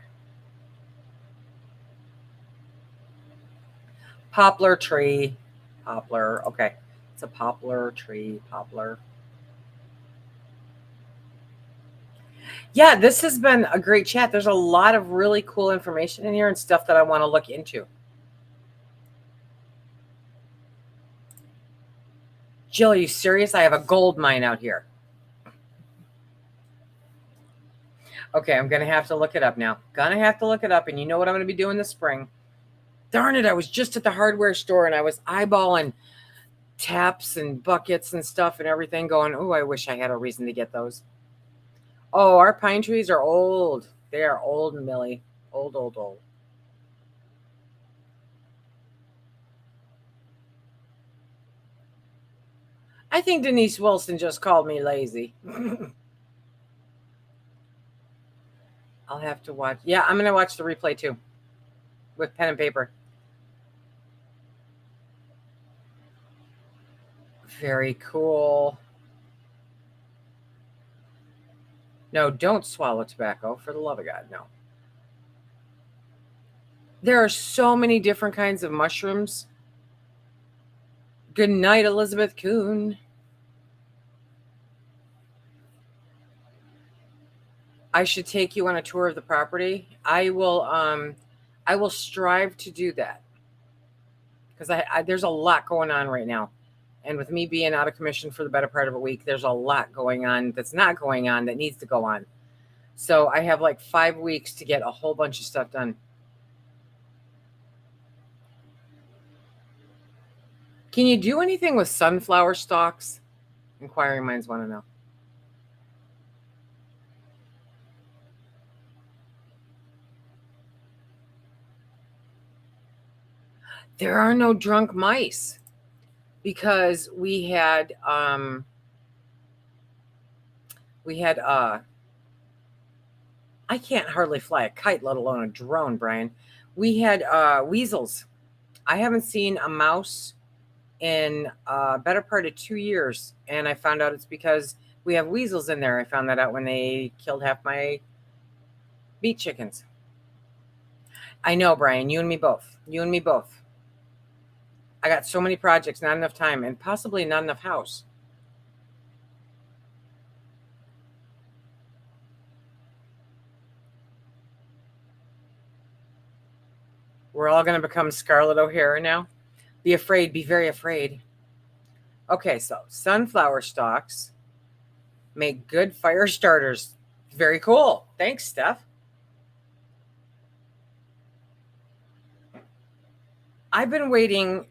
Poplar tree. Poplar. Okay. It's a poplar tree. Poplar. Yeah, this has been a great chat. There's a lot of really cool information in here and stuff that I want to look into. Jill, are you serious? I have a gold mine out here. Okay, I'm going to have to look it up now. Gonna have to look it up, and you know what I'm going to be doing this spring? Darn it, I was just at the hardware store, and I was eyeballing taps and buckets and stuff and everything going, oh, I wish I had a reason to get those. Oh, our pine trees are old. They are old, Millie. Old, old, old. I think Denise Wilson just called me lazy. I'll have to watch. Yeah, I'm going to watch the replay too with pen and paper. Very cool. No, don't swallow tobacco, for the love of God, no. There are so many different kinds of mushrooms. Good night, Elizabeth Kuhn. I should take you on a tour of the property. I will strive to do that because there's a lot going on right now. And with me being out of commission for the better part of a week, there's a lot going on that's not going on that needs to go on. So I have like 5 weeks to get a whole bunch of stuff done. Can you do anything with sunflower stalks? Inquiring minds want to know. There are no drunk mice because we had I can't hardly fly a kite, let alone a drone, Brian. We had weasels. I haven't seen a mouse in a better part of 2 years, and I found out it's because we have weasels in there. I found that out when they killed half my beet chickens. I know, Brian. You and me both. You and me both. I got so many projects, not enough time, and possibly not enough house. We're all going to become Scarlett O'Hara now. Be afraid. Be very afraid. Okay, so sunflower stalks make good fire starters. Very cool. Thanks, Steph. I've been waiting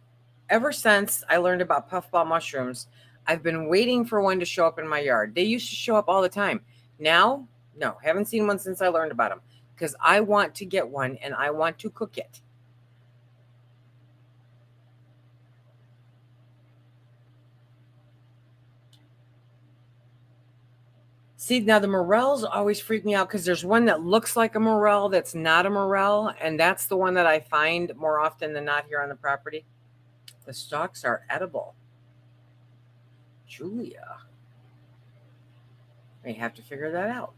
ever since I learned about puffball mushrooms. I've been waiting for one to show up in my yard. They used to show up all the time. Now, no, haven't seen one since I learned about them because I want to get one and I want to cook it. See, now the morels always freak me out because there's one that looks like a morel that's not a morel, and that's the one that I find more often than not here on the property. The stalks are edible. Julia. May have to figure that out.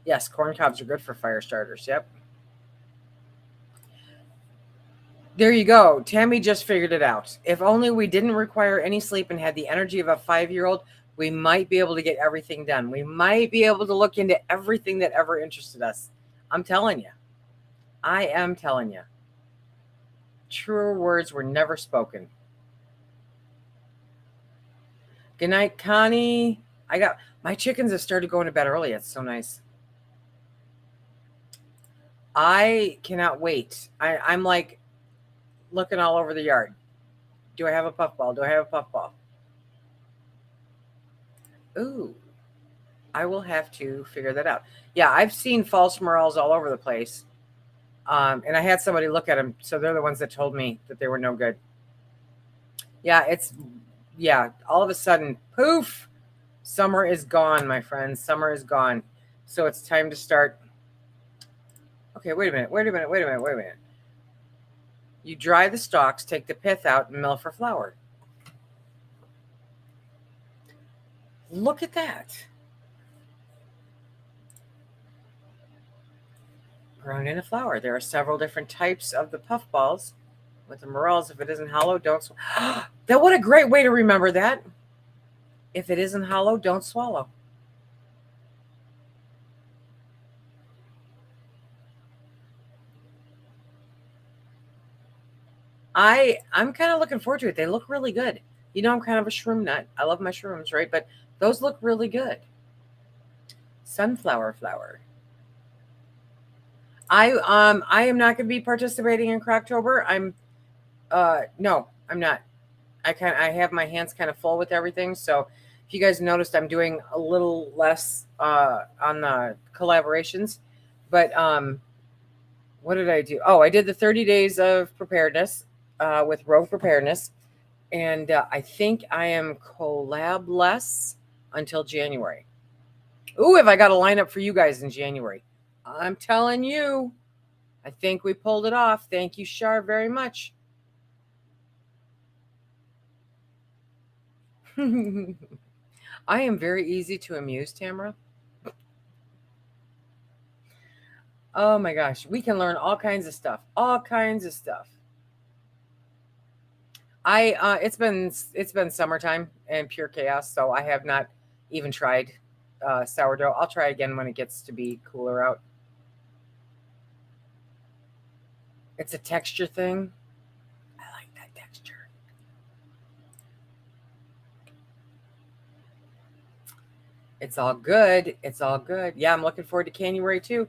Yes, corn cobs are good for fire starters. Yep. There you go. Tammy just figured it out. If only we didn't require any sleep and had the energy of a 5-year-old, we might be able to get everything done. We might be able to look into everything that ever interested us. I'm telling you. I am telling you. Truer words were never spoken. Good night, Connie. My chickens have started going to bed early. It's so nice. I cannot wait. I'm like looking all over the yard. Do I have a puffball? Do I have a puffball? Ooh, I will have to figure that out. Yeah, I've seen false morels all over the place. And I had somebody look at them. So they're the ones that told me that they were no good. Yeah, all of a sudden, poof, summer is gone, my friends. Summer is gone. So it's time to start. Okay, wait a minute. You dry the stalks, take the pith out, and mill for flour. Look at that. Ground into flour. There are several different types of the puffballs. With the morels, if it isn't hollow, don't swallow. What a great way to remember that. If it isn't hollow, don't swallow. I'm kind of looking forward to it. They look really good. You know, I'm kind of a shroom nut. I love my shrooms, right? But those look really good. Sunflower flour. I am not going to be participating in Croctober. No, I'm not. I have my hands kind of full with everything. So if you guys noticed, I'm doing a little less on the collaborations. But what did I do? Oh, I did the 30 days of preparedness with Rogue Preparedness. And I think I am collab-less until January. Ooh, have I got a lineup for you guys in January? I'm telling you, I think we pulled it off. Thank you, Shar, very much. I am very easy to amuse, Tamara. Oh my gosh, we can learn all kinds of stuff. It's been summertime and pure chaos, so I have not even tried sourdough. I'll try again when it gets to be cooler out. It's a texture thing. I like that texture. It's all good. Yeah, I'm looking forward to January too.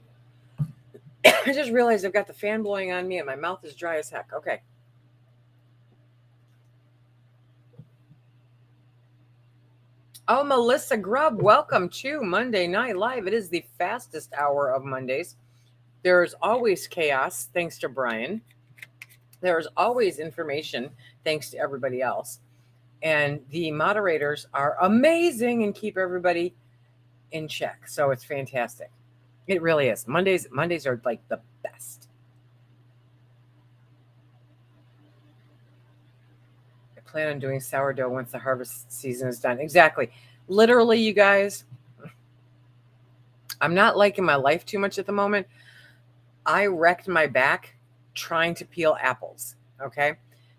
I just realized I've got the fan blowing on me and my mouth is dry as heck. Okay. Oh, Melissa Grubb, welcome to Monday Night Live. It is the fastest hour of Mondays. There's always chaos, thanks to Brian. There's always information, thanks to everybody else. And the moderators are amazing and keep everybody in check. So it's fantastic. It really is. Mondays are like the best. I plan on doing sourdough once the harvest season is done. Exactly. Literally, you guys, I'm not liking my life too much at the moment. I wrecked my back trying to peel apples. Okay.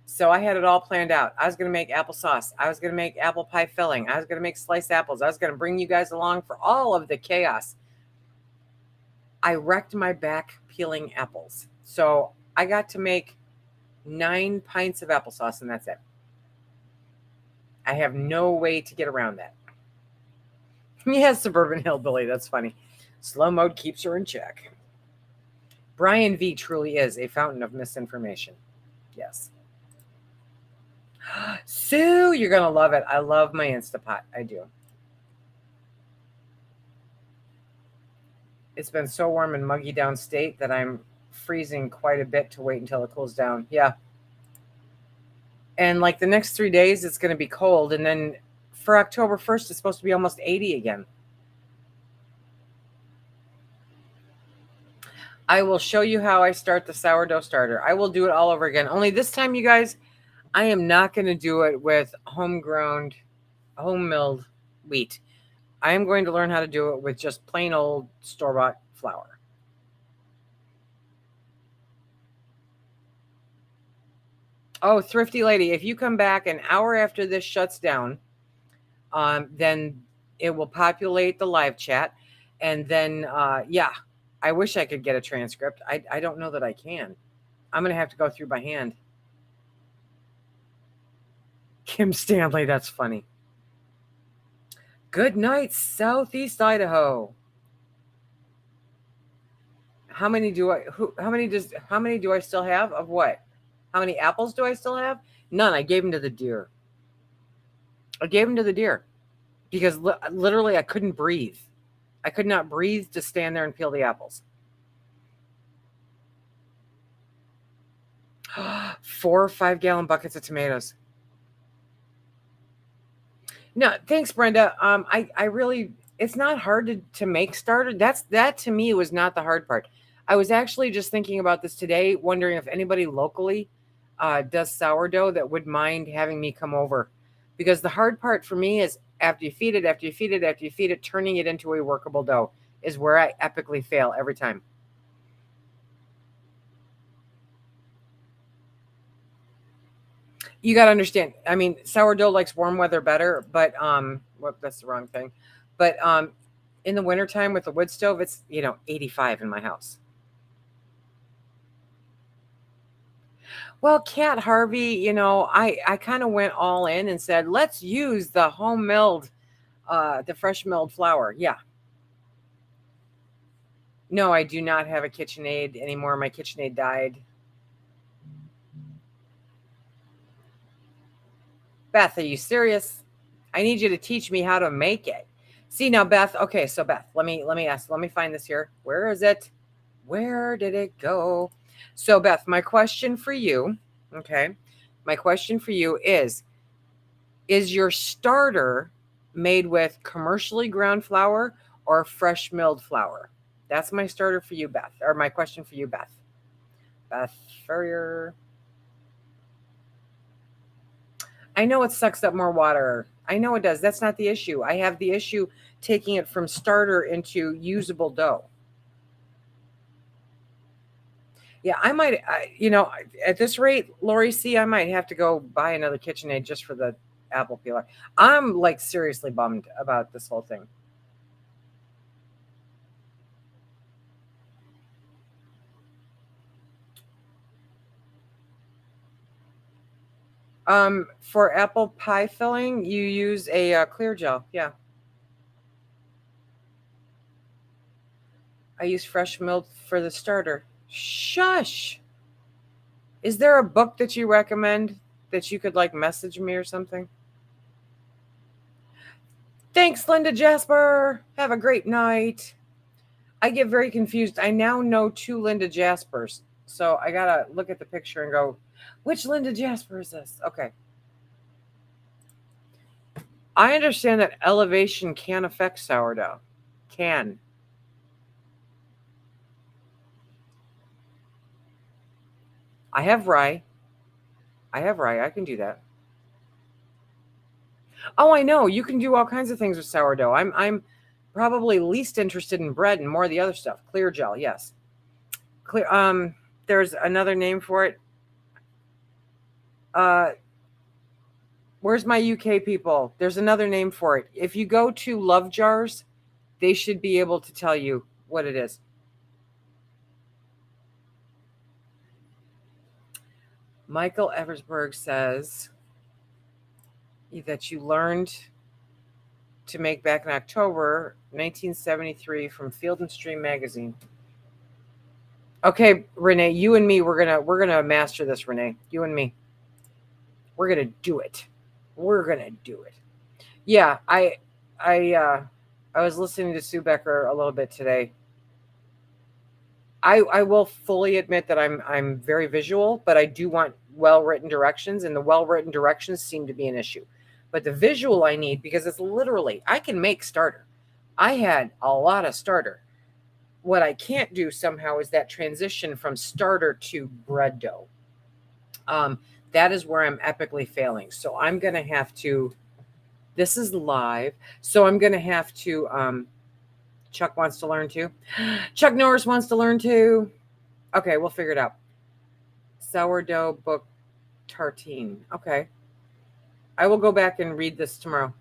So I had it all planned out. I was going to make applesauce. I was going to make apple pie filling. I was going to make sliced apples. I was going to bring you guys along for all of the chaos. I wrecked my back peeling apples. So I got to make 9 pints of applesauce, and that's it. I have no way to get around that. Yes, Suburban Hillbilly. That's funny. Slow mode keeps her in check. Brian V truly is a fountain of misinformation. Yes. Sue, you're going to love it. I love my Instapot. I do. It's been so warm and muggy downstate that I'm freezing quite a bit to wait until it cools down. Yeah. And like the next 3 days, it's going to be cold. And then for October 1st, it's supposed to be almost 80 again. I will show you how I start the sourdough starter. I will do it all over again. Only this time, you guys, I am not going to do it with homegrown, home milled wheat. I am going to learn how to do it with just plain old store-bought flour. Oh, thrifty lady, if you come back an hour after this shuts down, then it will populate the live chat. And then, yeah, I wish I could get a transcript. I don't know that I can. I'm going to have to go through by hand. Kim Stanley, that's funny. Good night, Southeast Idaho. How many do I still have of what? How many apples do I still have? None. I gave them to the deer. Because literally I couldn't breathe. I could not breathe to stand there and peel the apples. 4 or 5 gallon buckets of tomatoes. No, thanks, Brenda. I really, it's not hard to make starter. That to me was not the hard part. I was actually just thinking about this today, wondering if anybody locally does sourdough that would mind having me come over. Because the hard part for me is after you feed it, turning it into a workable dough is where I epically fail every time. You got to understand. I mean, sourdough likes warm weather better, but that's the wrong thing. But in the wintertime with the wood stove, it's 85 in my house. Well, Cat Harvey, I kind of went all in and said, let's use the home milled, the fresh milled flour. Yeah. No, I do not have a KitchenAid anymore. My KitchenAid died. Beth, are you serious? I need you to teach me how to make it. See now, Beth. Okay, so Beth, let me find this here. Where is it? Where did it go? So Beth, my question for you, okay? My question for you is your starter made with commercially ground flour or fresh milled flour? That's my starter for you, Beth, or my question for you, Beth. Beth Furrier. I know it sucks up more water. I know it does. That's not the issue. I have the issue taking it from starter into usable dough. Yeah, I might, at this rate, Lori C., I might have to go buy another KitchenAid just for the apple peeler. I'm like seriously bummed about this whole thing. For apple pie filling, you use a clear gel. Yeah. I use fresh milk for the starter. Shush. Is there a book that you recommend that you could message me or something? Thanks, Linda Jasper. Have a great night. I get very confused. I now know 2 Linda Jaspers. So I got to look at the picture and go, which Linda Jasper is this? Okay. I understand that elevation can affect sourdough. Can. I have rye. I can do that. Oh, I know. You can do all kinds of things with sourdough. I'm probably least interested in bread and more of the other stuff. Clear gel, yes. Clear. There's another name for it. Where's my UK people? There's another name for it. If you go to Love Jars, they should be able to tell you what it is. Michael Eversberg says that you learned to make back in October 1973 from Field and Stream magazine. Okay, Renee, you and me, we're gonna master this, Renee. You and me. We're gonna do it. Yeah, I was listening to Sue Becker a little bit today. I will fully admit that I'm very visual, but I do want well-written directions, and the well-written directions seem to be an issue. But the visual I need, because it's literally, I can make starter. I had a lot of starter. what I can't do somehow is that transition from starter to bread dough. That is where I'm epically failing. So I'm going to have to, this is live. So I'm going to have to, Chuck wants to learn too. Chuck Norris wants to learn too. Okay, we'll figure it out. Sourdough book tartine. Okay. I will go back and read this tomorrow.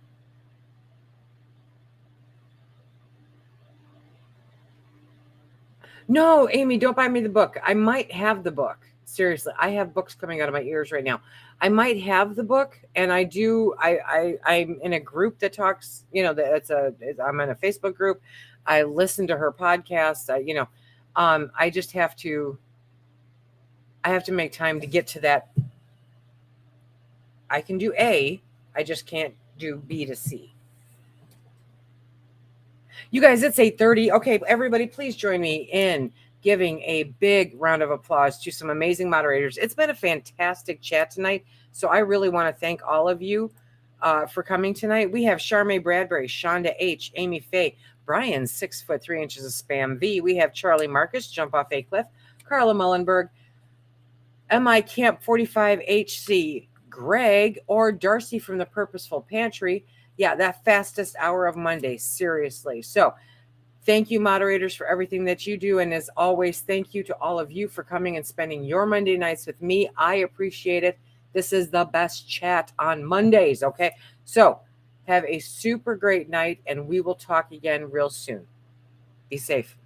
No, Amy, don't buy me the book. I might have the book. Seriously, I have books coming out of my ears right now. I might have the book, and I do. I'm in a group that talks. You know, I'm in a Facebook group. I listen to her podcast. I just have to. I have to make time to get to that. I can do A. I just can't do B to C. You guys, it's 8:30. Okay, everybody, please join me in giving a big round of applause to some amazing moderators. It's been a fantastic chat tonight. So I really want to thank all of you for coming tonight. We have Charmaine Bradbury, Shonda H., Amy Faye, Brian, 6'3" of Spam V. We have Charlie Marcus, Jump Off a Cliff, Carla Mullenberg, MI Camp 45 HC, Greg, or Darcy from the Purposeful Pantry. Yeah, that fastest hour of Monday. Seriously. So thank you, moderators, for everything that you do. And as always, thank you to all of you for coming and spending your Monday nights with me. I appreciate it. This is the best chat on Mondays. Okay. So have a super great night, and we will talk again real soon. Be safe.